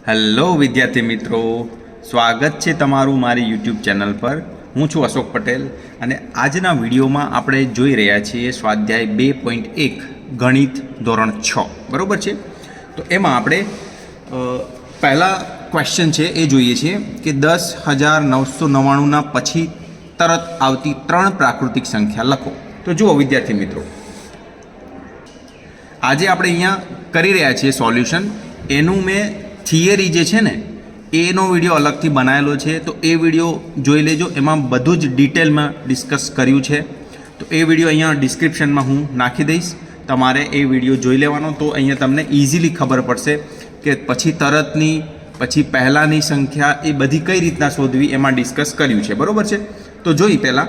Hello વિદ્યાર્થી મિત્રો, સ્વાગત છે તમારું મારી યુટ્યુબ ચેનલ પર। હું છું અશોક પટેલ અને આજના વિડીયોમાં આપણે જોઈ રહ્યા છીએ સ્વાધ્યાય 2.1 ગણિત ધોરણ 6 બરાબર છે। તો એમાં આપણે પહેલા ક્વેશ્ચન છે એ જોઈએ છીએ કે 10,999ના પછી તરત આવતી 3 પ્રાકૃતિક સંખ્યા લખો। તો જુઓ વિદ્યાર્થી મિત્રો, આજે આપણે અહીંયા કરી રહ્યા છીએ સોલ્યુશન। એનું મેં થિયરી જે છે ને એનો વિડીયો અલગથી બનાવેલો છે, તો એ વિડીયો જોઈ લેજો। એમાં બધું જ ડિટેલમાં ડિસ્કસ કર્યું છે, તો એ વિડીયો અહીંયા ડિસ્ક્રિપ્શનમાં હું નાખી દઈશ, તમારે એ વિડીયો જોઈ લેવાનો। તો અહીંયા તમને ઇઝીલી ખબર પડશે કે પછી તરતની પછી પહેલાંની સંખ્યા એ બધી કઈ રીતના શોધવી, એમાં ડિસ્કસ કર્યું છે બરાબર છે। તો જોઈ પહેલાં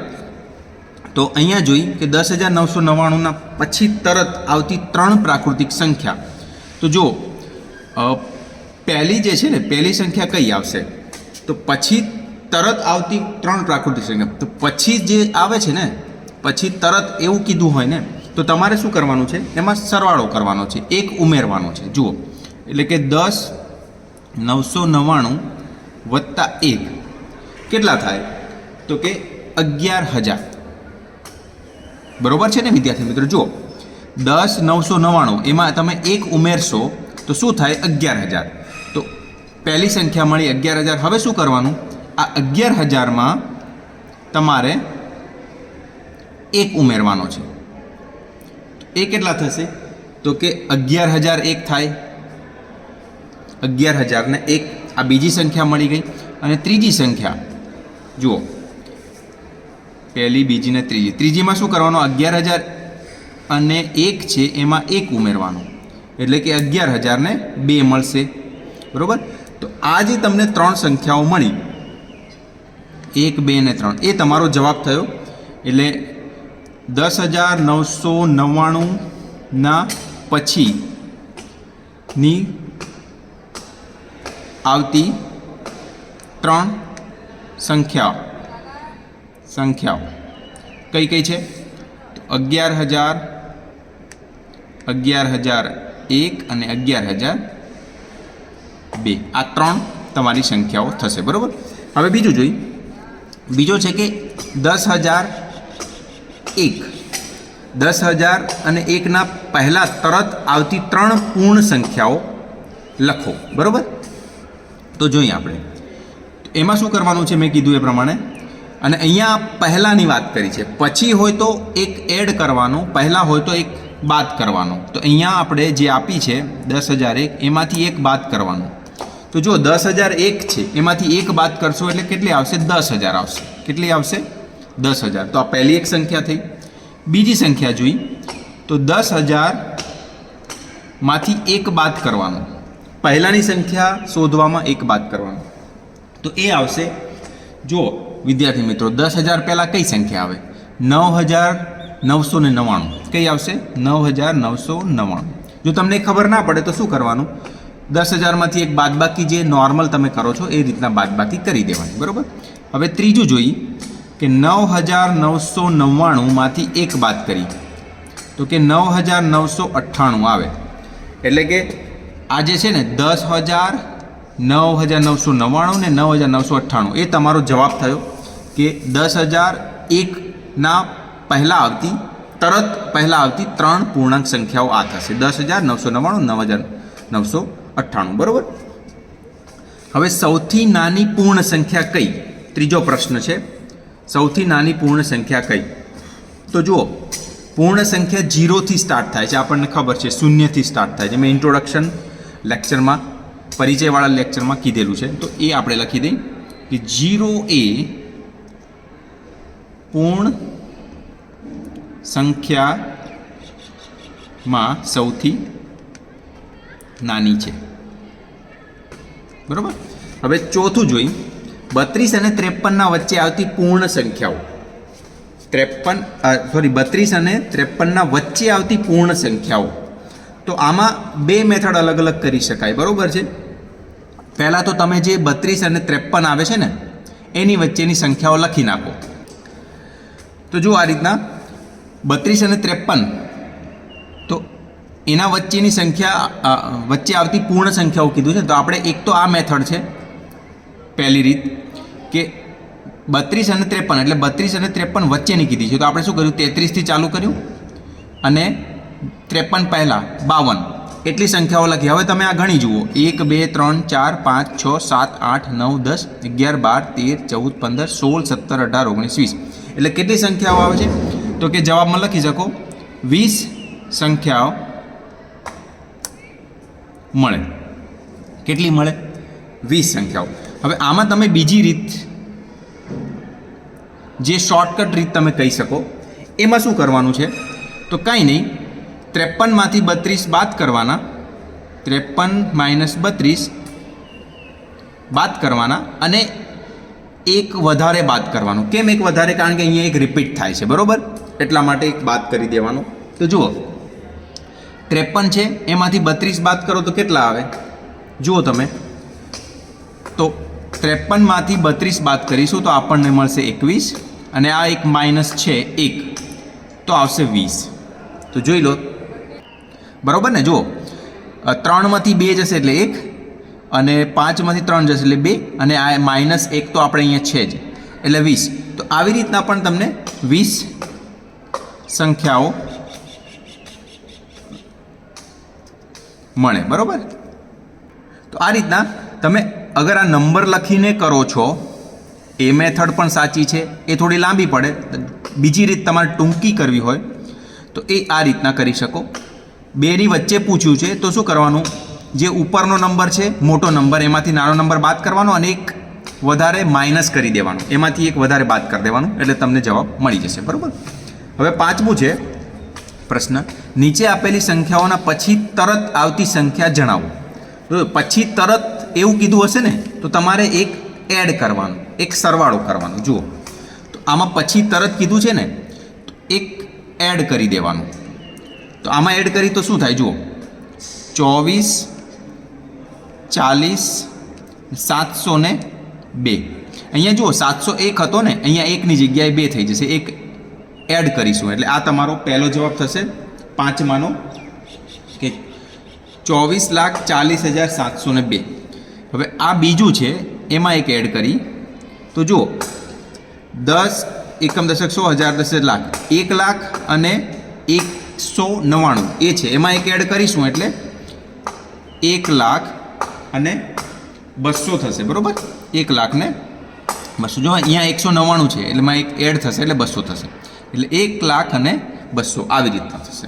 તો અહીંયા જોઈ કે 10,999ના પછી તરત આવતી 3 પ્રાકૃતિક સંખ્યા। તો જો પહેલી જે છે ને પહેલી સંખ્યા કઈ આવશે, તો પછી તરત આવતી 3 પ્રાકૃતિક સંખ્યા। તો પછી જે આવે છે ને પછી તરત એવું કીધું હોય ને, તો તમારે શું કરવાનું છે, એમાં સરવાળો કરવાનો છે, એક ઉમેરવાનો છે। જુઓ એટલે કે 10,999 વત્તા 1 કેટલા થાય, તો કે 11,000 બરોબર છે ને વિદ્યાર્થી મિત્રો। જુઓ 10,999 એમાં તમે 1 ઉમેરશો તો શું થાય, 11,000। તો પહેલી સંખ્યા મળી 11,000। હવે શું કરવાનું, આ 11,000માં તમારે 1 ઉમેરવાનો છે। એ કેટલા થશે, તો કે 11,001 થાય। 11,000 ને 1 આ બીજી સંખ્યા મળી ગઈ। અને ત્રીજી સંખ્યા જુઓ, પહેલી બીજી ને ત્રીજીમાં શું કરવાનું, 11,000 અને 1 છે એમાં 1 ઉમેરવાનો, એટલે કે 11,000 ને 2 મળશે બરાબર। તો આ જે તમને 3 સંખ્યાઓ મળી 1, 2 ને 3 એ તમારો જવાબ થયો। એટલે 10,999ના પછીની આવતી 3 સંખ્યાઓ કઈ કઈ છે, 11,000, 11,001 અને 11,002 આ 3 તમારી સંખ્યાઓ થશે બરાબર। હવે બીજું જોઈ, બીજો છે કે 10,001ના પહેલાં તરત આવતી 3 પૂર્ણ સંખ્યાઓ લખો બરાબર। તો જોઈએ આપણે એમાં શું કરવાનું છે, મેં કીધું એ પ્રમાણે। અને અહીંયા પહેલાંની વાત કરી છે, પછી હોય તો એક એડ કરવાનો, પહેલાં હોય તો એક બાદ કરવાનો। તો અહીંયા આપણે જે આપી છે 10,001 એમાંથી એક બાદ કરવાનું। તો જો 10,001 છે એમાંથી એક બાદ કરશો એટલે કેટલી આવશે, 10,000 આવશે। કેટલી આવશે, 10,000। તો આ પહેલી એક સંખ્યા થઈ। બીજી સંખ્યા જોઈ તો 10,000માંથી એક બાદ કરવાનું, પહેલાંની સંખ્યા શોધવામાં એક બાદ કરવાનું, તો એ આવશે। જુઓ વિદ્યાર્થી મિત્રો, 10,000 પહેલાં કઈ સંખ્યા આવે, 9,999 કઈ આવશે, 9,999। જો તમને ખબર ના પડે તો શું કરવાનું, 10,000માંથી એક બાદબાકી જે નોર્મલ તમે કરો છો એ રીતના બાદબાકી કરી દેવાની બરાબર। હવે ત્રીજું જોઈ કે 9,999માંથી એક બાદ કરી તો કે 9,998 આવે। એટલે કે આ જે છે ને 10,000, 9,999 ને 9,998 એ તમારો જવાબ થયો કે 10,001ના તરત પહેલાં આવતી 3 પૂર્ણાંક સંખ્યાઓ આ થશે, 10,999, 9,998 બરાબર। હવે સૌથી નાની પૂર્ણ સંખ્યા કઈ, ત્રીજો પ્રશ્ન છે, સૌથી નાની પૂર્ણ સંખ્યા કઈ। તો જુઓ પૂર્ણ સંખ્યા 0થી સ્ટાર્ટ થાય છે, આપણને ખબર છે, 0થી સ્ટાર્ટ થાય છે। મેં ઇન્ટ્રોડક્શન લેક્ચરમાં, પરિચયવાળા લેક્ચરમાં કીધેલું છે, તો એ આપણે લખી દઈએ કે 0 એ પૂર્ણ સંખ્યામાં સૌથી નાની છે બરાબર। હવે ચોથું જોઈ, 32 અને 53ના વચ્ચે આવતી પૂર્ણ સંખ્યાઓ, 32 અને 53ના વચ્ચે આવતી પૂર્ણ સંખ્યાઓ। તો આમાં 2 મેથડ અલગ અલગ કરી શકાય બરાબર છે। પહેલાં તો તમે જે 32 અને 53 આવે છે ને એની વચ્ચેની સંખ્યાઓ લખી નાખો। તો જો આ રીતના 32 અને 53, તો એના વચ્ચેની સંખ્યા વચ્ચે આવતી પૂર્ણ સંખ્યાઓ કીધું છે. તો આપણે એક તો આ મેથડ છે પહેલી રીત કે 32 અને 53 એટલે 32 અને 53 વચ્ચેની કીધી છે. તો આપણે શું કર્યું 33થી ચાલુ કર્યું અને 53 પહેલાં 52 એટલી સંખ્યાઓ લખી. હવે તમે આ ગણી જુઓ 1 2 3 4 5 6 7 8 9 10 11 12 13 14 15 16 17 18 19 20 એટલે કેટલી સંખ્યાઓ આવે છે? તો કે જવાબમાં લખી શકો 20 સંખ્યાઓ મળે. કેટલી મળે? 20 સંખ્યાઓ. હવે આમાં તમે બીજી રીત જે શોર્ટકટ રીત તમે કહી શકો એમાં શું કરવાનું છે? તો કાંઈ નહીં 53માંથી 32 બાદ કરવાના, 53 - 32 બાદ કરવાના અને એક વધારે બાદ કરવાનું. કેમ એક વધારે? કારણ કે અહીંયા એક રિપીટ થાય છે, બરાબર? એટલા માટે એક બાદ કરી દેવાનું. તો જુઓ 53 છે એમાંથી 32 બાદ કરો તો કેટલા આવે? જુઓ તમે, તો 53માંથી 32 બાદ કરીશું તો આપણને મળશે 21 અને આ એક માઇનસ છે 1 તો આવશે 20. તો જોઈ લો, બરાબર ને? જુઓ 3માંથી 2 જશે એટલે 1 અને 5માંથી 3 જશે એટલે 2 અને આ -1 તો આપણે અહીંયા છે જ એટલે 20. તો આવી રીતના પણ તમને 20 સંખ્યાઓ મળે, બરાબર? તો આ રીતના તમે અગર આ નંબર લખીને કરો છો એ મેથડ પણ સાચી છે, એ થોડી લાંબી પડે. બીજી રીત તમારે ટૂંકી કરવી હોય તો એ આ રીતના કરી શકો. બેની વચ્ચે પૂછ્યું છે તો શું કરવાનું? જે ઉપરનો નંબર છે મોટો નંબર એમાંથી નાનો નંબર બાદ કરવાનો અને એક વધારે માઇનસ કરી દેવાનું, એમાંથી એક વધારે બાદ કરી દેવાનું એટલે તમને જવાબ મળી જશે, બરાબર? હવે 5મું છે પ્રશ્ન, નીચે આપેલી સંખ્યાઓના પછી તરત આવતી સંખ્યા જણાવો. પછી તરત એવું કીધું હશે ને તો તમારે એક એડ કરવાનું, એક સરવાળો કરવાનો. જુઓ તો આમાં પછી તરત કીધું છે ને તો એક એડ કરી દેવાનું. તો આમાં એડ કરી તો શું થાય? જુઓ 24 40 702. અહીંયા જુઓ 701 હતો ને, અહીંયા એકની જગ્યાએ 2 થઈ જશે, એક એડ કરીશું એટલે આ તમારો પહેલો જવાબ થશે 5માનો કે 24,40,702. હવે આ બીજું છે એમાં એક એડ કરી તો જુઓ 10 એકમ દશક 100 હજાર દશક લાખ, 1 લાખ અને 199 એ છે, એમાં એક એડ કરીશું એટલે 1 લાખ અને 200 થશે, બરાબર? 1 લાખ ને 200. જો અહીંયા 199 છે એટલે એમાં એક એડ થશે એટલે 200 થશે એટલે 1 લાખ અને 200 આવી રીતના થશે.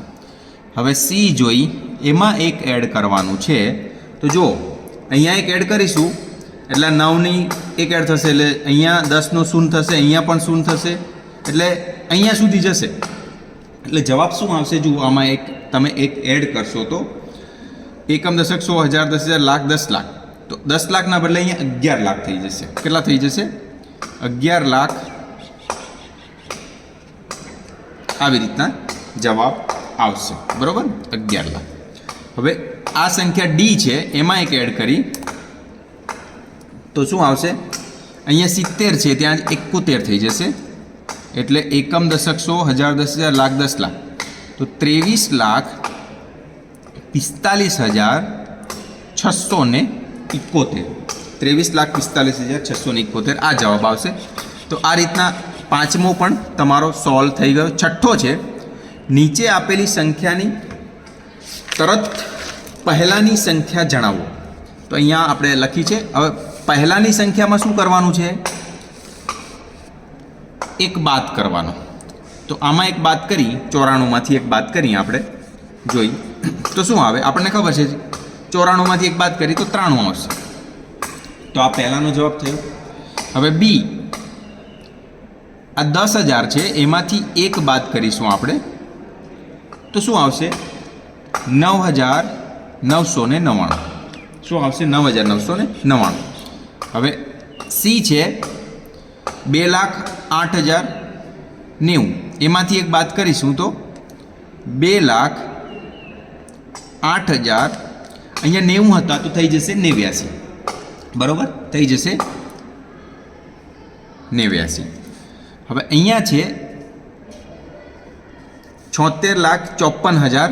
હવે સી જોઈ એમાં એક એડ કરવાનું છે તો જુઓ અહીંયા એક એડ કરીશું એટલે 9ની એક એડ થશે એટલે અહીંયા 10નું શૂન્ય થશે, અહીંયા પણ શૂન્ય થશે એટલે અહીંયા સુધી જશે એટલે જવાબ શું આવશે? જુઓ આમાં એક તમે એક એડ કરશો તો એકમ દશક 100 હજાર 10,000 લાખ 10 લાખ, તો 10 લાખના બદલે અહીંયા 11 લાખ થઈ જશે. કેટલા થઈ જશે? 11 લાખ. આવી રીતના જવાબ આવશે, બરાબર? 11 લાખ. હવે આ સંખ્યા ડી છે એમાં એક એડ કરી તો શું આવશે? અહીંયા 70 છે ત્યાં 71 થઈ જશે એટલે એકમ દશક 100 હજાર 10,000 લાખ 10 લાખ, તો 23,45,671. 23,45,671 આ જવાબ આવશે. તો આ રીતના 5મો પણ તમારો સોલ્વ થઈ ગયો. 6થો છે નીચે આપેલી સંખ્યાની તરત પહેલાંની સંખ્યા જણાવો. તો અહીંયા આપણે લખી છે. હવે પહેલાંની સંખ્યામાં શું કરવાનું છે? એક બાદ કરવાનો. તો આમાં એક બાદ કરી 94માંથી એક બાદ કરી આપણે જોઈ તો શું આવે? આપણને ખબર છે 94માંથી એક બાદ કરી તો 93 આવશે. તો આ પહેલાંનો જવાબ થયો. હવે બી આ 10,000 છે એમાંથી એક બાદ કરીશું આપણે તો શું આવશે? 9,999. શું આવશે? 9,999. હવે સી છે 2,08,090 એમાંથી એક બાદ કરીશું તો 2,08,000. અહીંયા 90 હતા તો થઈ જશે 89, બરાબર? થઈ જશે 89. હવે અહીંયા છે 76,54,000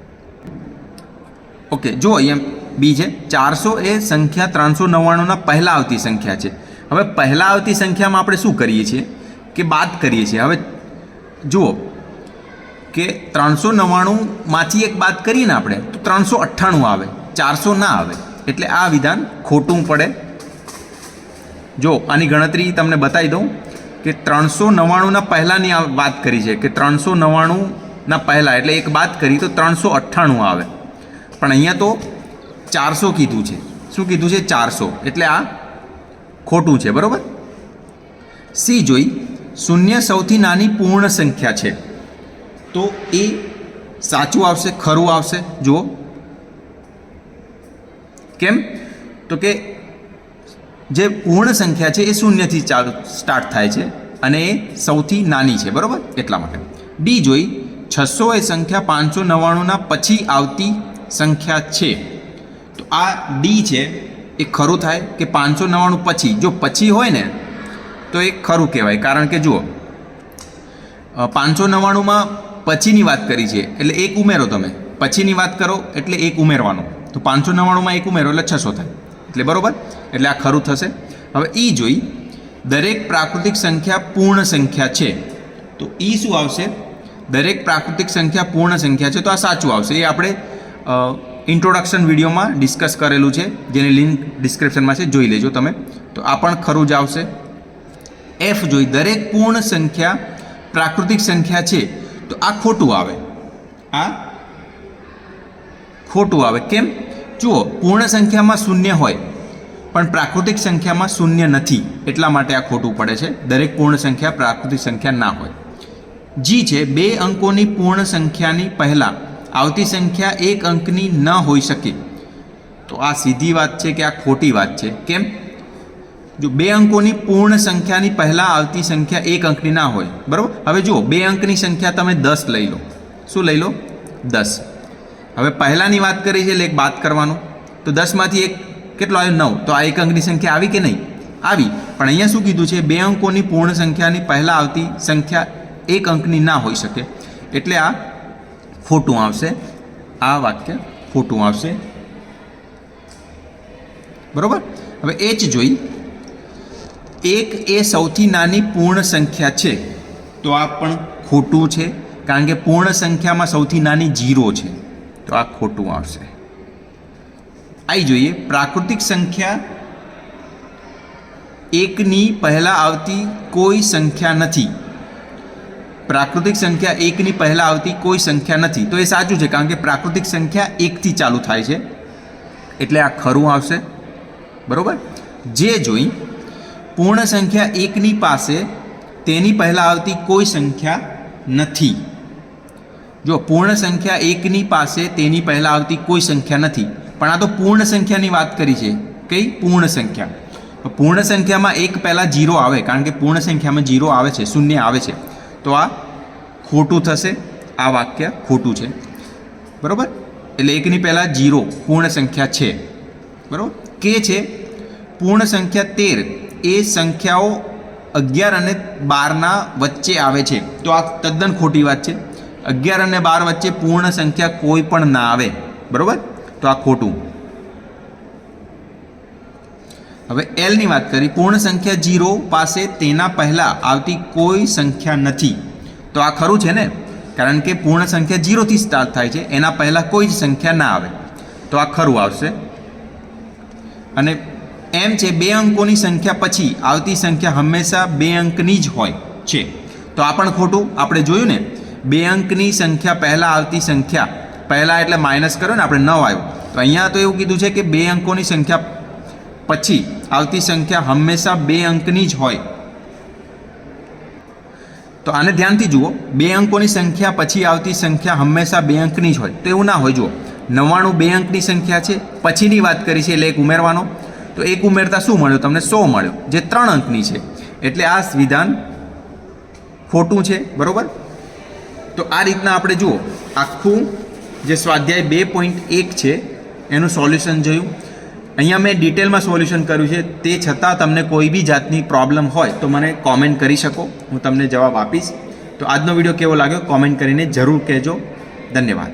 ઓકે, જો અહીંયા બી છે 400 એ સંખ્યા 399ના પહેલાં આવતી સંખ્યા છે. હવે પહેલાં આવતી સંખ્યામાં આપણે શું કરીએ છીએ કે બાદ કરીએ છીએ. હવે જુઓ કે 399માંથી એક બાદ કરીએ ને આપણે તો 398 આવે, 400 ના આવે. એટલે આ વિધાન ખોટું પડે. જો આની ગણતરી તમને બતાવી દઉં કે 399ના પહેલાંની વાત કરી છે કે 399ના પહેલાં એટલે એક બાદ કરી તો 398 આવે. પણ અહીંયા તો 400 કીધું છે. શું કીધું છે? 400. એટલે આ ખોટું છે. બરાબર. સી જોઈ, શૂન્ય સૌથી નાની પૂર્ણ સંખ્યા છે તો એ સાચું આવશે, ખરું આવશે. જુઓ કેમ, તો કે જે પૂર્ણ સંખ્યા છે એ શૂન્યથી સ્ટાર્ટ થાય છે અને એ સૌથી નાની છે. બરાબર. એટલા માટે. ડી જોઈ, 600 એ સંખ્યા 599ના પછી આવતી સંખ્યા છે તો આ ડી છે એ ખરું થાય કે 599 પછી. જો પછી હોય ને તો એ ખરું કહેવાય. કારણ કે જુઓ 599માં પછીની વાત કરી છે એટલે એક ઉમેરો. તમે પછીની વાત કરો એટલે એક ઉમેરવાનો. તો 599માં એક ઉમેરો એટલે 600 થાય. એટલે બરાબર. એટલે આ ખરું થશે. હવે ઈ જોઈ, દરેક પ્રાકૃતિક સંખ્યા પૂર્ણ સંખ્યા છે તો ઈ શું આવશે? દરેક પ્રાકૃતિક સંખ્યા પૂર્ણ સંખ્યા છે તો આ સાચું આવશે. એ આપણે ઇન્ટ્રોડક્શન વિડીયોમાં ડિસ્કસ કરેલું છે, જેની લિંક ડિસ્ક્રિપ્શનમાં છે, જોઈ લેજો તમે. તો આ પણ ખરું જ આવશે. એફ જોઈ, દરેક પૂર્ણ સંખ્યા પ્રાકૃતિક સંખ્યા છે તો આ ખોટું આવે. આ ખોટું આવે. કેમ? જુઓ, પૂર્ણ સંખ્યામાં શૂન્ય હોય પણ પ્રાકૃતિક સંખ્યામાં શૂન્ય નથી, એટલા માટે આ ખોટું પડે છે. દરેક પૂર્ણ સંખ્યા પ્રાકૃતિક સંખ્યા ના હોય. જી છે, 2 અંકોની પૂર્ણ સંખ્યાની પહેલાં આવતી સંખ્યા 1 અંકની ન હોઈ શકે તો આ સીધી વાત છે કે આ ખોટી વાત છે. કેમ? જો 2 અંકોની પૂર્ણ સંખ્યાની પહેલાં આવતી સંખ્યા 1 અંકની ના હોય. બરાબર. હવે જુઓ, 2 અંકની સંખ્યા તમે 10 લઈ લો. શું લઈ લો? 10. હવે પહેલાંની વાત કરી છે એટલે એક બાદ કરવાનું. તો 10માંથી એક કેટલો આવ્યો? 9. તો આ 1 અંકની સંખ્યા આવી કે નહીં? આવી. પણ અહીંયા શું કીધું છે? 2 અંકોની પૂર્ણ સંખ્યાની પહેલાં આવતી સંખ્યા 1 અંકની ના હોઈ શકે. એટલે આ ખોટું આવશે. આ વાક્ય ખોટું આવશે. બરાબર. હવે એચ જોઈ, 1 એ સૌથી નાની પૂર્ણ સંખ્યા છે તો આ પણ ખોટું છે. કારણ કે પૂર્ણ સંખ્યામાં સૌથી નાની 0 છે તો આ ખોટું આવશે. આવી જોઈએ, પ્રાકૃતિક સંખ્યા 1ની પહેલાં આવતી કોઈ સંખ્યા નથી. પ્રાકૃતિક સંખ્યા 1ની પહેલાં આવતી કોઈ સંખ્યા નથી તો એ સાચું છે. કારણ કે પ્રાકૃતિક સંખ્યા 1થી ચાલુ થાય છે એટલે આ ખરું આવશે. બરાબર. જે જોઈ, પૂર્ણ સંખ્યા 1ની પાસે તેની પહેલાં આવતી કોઈ સંખ્યા નથી. જો પૂર્ણ સંખ્યા 1ની પાસે તેની પહેલાં આવતી કોઈ સંખ્યા નથી, પણ આ તો પૂર્ણ સંખ્યાની વાત કરી છે. કઈ? પૂર્ણ સંખ્યા. પૂર્ણ સંખ્યામાં 1 પહેલાં 0 આવે, કારણ કે પૂર્ણ સંખ્યામાં 0 આવે છે, શૂન્ય આવે છે. તો આ ખોટું થશે. આ વાક્ય ખોટું છે. બરાબર. એટલે 1ની પહેલાં 0 પૂર્ણ સંખ્યા છે. બરાબર. કે છે, પૂર્ણ સંખ્યા 13 એ સંખ્યાઓ 11 અને 12ના વચ્ચે આવે છે તો આ તદ્દન ખોટી વાત છે. 11 અને 12 વચ્ચે પૂર્ણ સંખ્યા કોઈ પણ ના આવે. બરાબર. તો આ ખોટું. હવે એલની વાત કરી, પૂર્ણ સંખ્યા 0 પાસે તેના પહેલાં આવતી કોઈ સંખ્યા નથી તો આ ખરું છે ને. કારણ કે પૂર્ણ સંખ્યા 0થી સ્ટાર્ટ થાય છે, એના પહેલાં કોઈ જ સંખ્યા ના આવે તો આ ખરું આવશે. અને એમ છે, 2 અંકોની સંખ્યા પછી આવતી સંખ્યા હંમેશા 2 અંકની જ હોય છે તો આ પણ ખોટું. આપણે જોયું ને, 2 અંકની સંખ્યા પહેલાં આવતી સંખ્યા, પહેલાં એટલે માઇનસ કરો ને આપણે 9 આવ્યો, તો અહીંયા તો એવું કીધું છે કે 2 અંકોની સંખ્યા પછી આવતી સંખ્યા હંમેશા 2 અંકની જ હોય. તો આને ધ્યાનથી જુઓ, 2 અંકોની સંખ્યા પછી આવતી સંખ્યા હંમેશા 2 અંકની જ હોય તો એવું ના હોય. જુઓ, 99 2 અંકની સંખ્યા છે, પછીની વાત કરી છે એટલે એક ઉમેરવાનો. તો એક ઉમેરતા શું મળ્યો તમને? 100 મળ્યો, જે 3 અંકની છે. એટલે આ વિધાન ખોટું છે. બરાબર. તો આ રીતના આપણે જુઓ, આખું જે સ્વાધ્યાય 2.1 છે એનું સોલ્યુશન જોયું. અહીંયા મેં ડિટેલમાં સોલ્યુશન કર્યું છે. તે છતાં તમને કોઈ બી જાતની પ્રોબ્લેમ હોય તો મને કોમેન્ટ કરી શકો, હું તમને જવાબ આપીશ. તો આજનો વિડીયો કેવો લાગ્યો કોમેન્ટ કરીને જરૂર કહેજો. ધન્યવાદ.